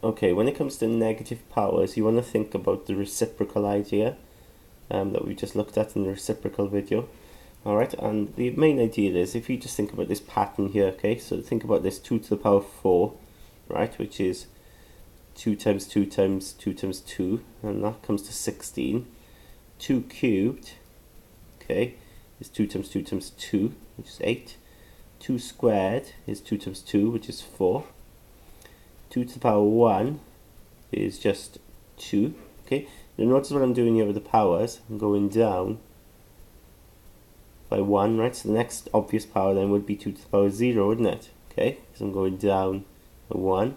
Okay, when it comes to negative powers, you want to think about the reciprocal idea that we just looked at in the reciprocal video. Alright, and the main idea is, if you just think about this pattern here, okay, so think about this 2 to the power 4, right, which is 2 times 2 times 2 times 2, and that comes to 16. 2 cubed, okay, is 2 times 2 times 2, which is 8. 2 squared is 2 times 2, which is 4. 2 to the power 1 is just 2, okay. Now notice what I'm doing here with the powers. I'm going down by 1, right? So the next obvious power then would be 2 to the power 0, wouldn't it? Okay, because I'm going down by 1.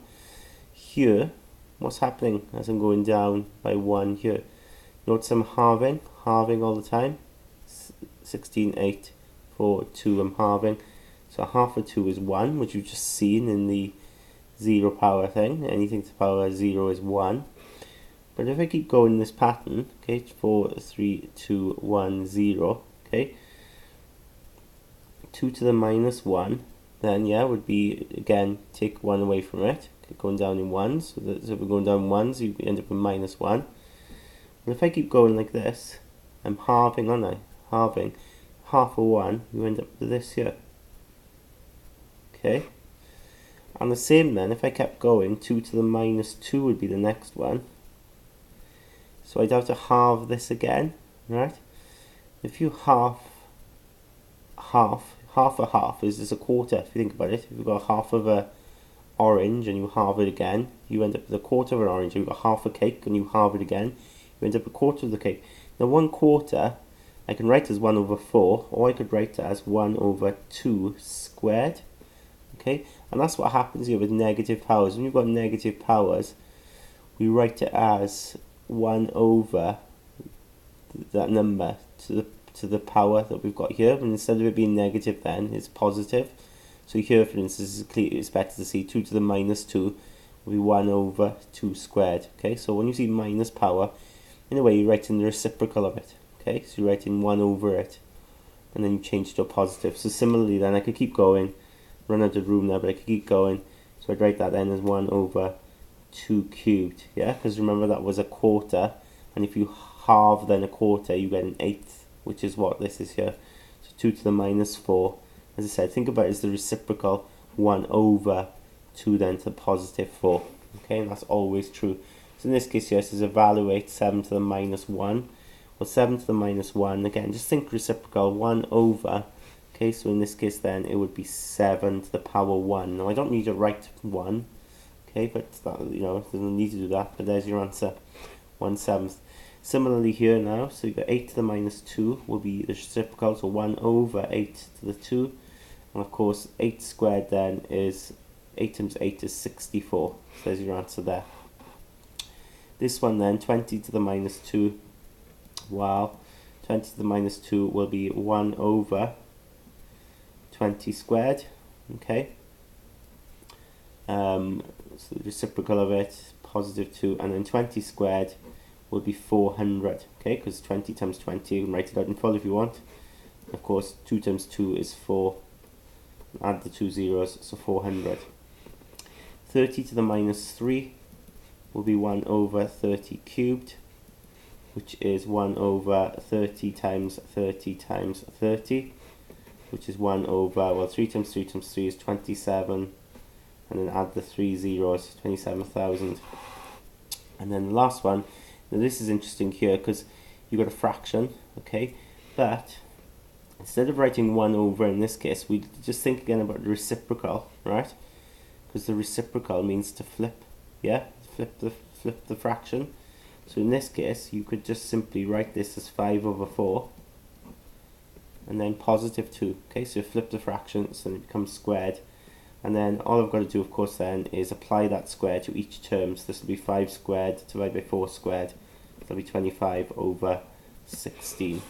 Here, what's happening as I'm going down by 1 here? Notice I'm halving all the time. 16, 8, 4, 2, I'm halving. So half of 2 is 1, which you've just seen in the 0 power thing. Anything to the power 0 is 1. But if I keep going in this pattern, okay, 4, 3, 2, 1, 0, okay, 2 to the minus 1, then yeah, would be, again, take 1 away from it, okay, going down in 1s, so if we're going down 1s, you end up with minus 1. But if I keep going like this, I'm halving, aren't I? Halving. Half of 1, you end up with this here. Okay? And the same then, if I kept going, 2 to the minus 2 would be the next one. So I'd have to halve this again, right? If you half a half is just a quarter, if you think about it. If you've got half of a orange and you halve it again, you end up with a quarter of an orange. If you've got half a cake and you halve it again, you end up with a quarter of the cake. Now 1/4, I can write as 1 over 4, or I could write it as 1 over 2 squared. Okay, and that's what happens here with negative powers. When you've got negative powers, we write it as 1 over that number to the power that we've got here, and instead of it being negative then it's positive. So here, for instance, it's better to see 2 to the minus 2 will be 1 over 2 squared. Okay, so when you see minus power, in a way you're writing the reciprocal of it. Okay, so you're writing 1 over it, and then you change it to a positive. So similarly then, I could keep going, run out of room there, but I could keep going. So I'd write that then as 1 over 2 cubed, yeah, because remember that was a quarter, and if you halve then a quarter, you get an eighth, which is what this is here. So 2 to the minus 4, as I said, think about it as the reciprocal 1 over 2 then to the positive 4, okay, and that's always true. So in this case here, it says evaluate 7 to the minus 1. Well, 7 to the minus 1, again, just think reciprocal, 1 over, okay, so in this case then it would be 7 to the power 1. Now I don't need to write 1, okay, but that, you know, there's no need to do that, but there's your answer, 1/7. Similarly here now, so you've got 8 to the minus 2 will be the reciprocal, so 1 over 8 to the 2, and of course 8 squared then is, 8 times 8 is 64, so there's your answer there. This one then, 20 to the minus 2, wow, 20 to the minus 2 will be 1 over 20 squared, okay, so the reciprocal of it, positive 2, and then 20 squared will be 400, okay, because 20 times 20, you can write it out in full if you want. Of course, 2 times 2 is 4, add the 2 zeros, so 400. 30 to the minus 3 will be 1 over 30 cubed, which is 1 over 30 times 30 times 30, which is 1 over, well, 3 times 3 times 3 is 27, and then add the 3 zeros, 27,000. And then the last one, now this is interesting here because you've got a fraction, okay, but instead of writing 1 over in this case, we just think again about the reciprocal, right? Because the reciprocal means to flip, yeah, flip the fraction. So in this case, you could just simply write this as 5 over 4, and then positive 2, okay, so you flip the fraction, so it becomes squared, and then all I've got to do, of course, then is apply that square to each term. So this will be 5 squared divided by 4 squared, so that'll be 25 over 16.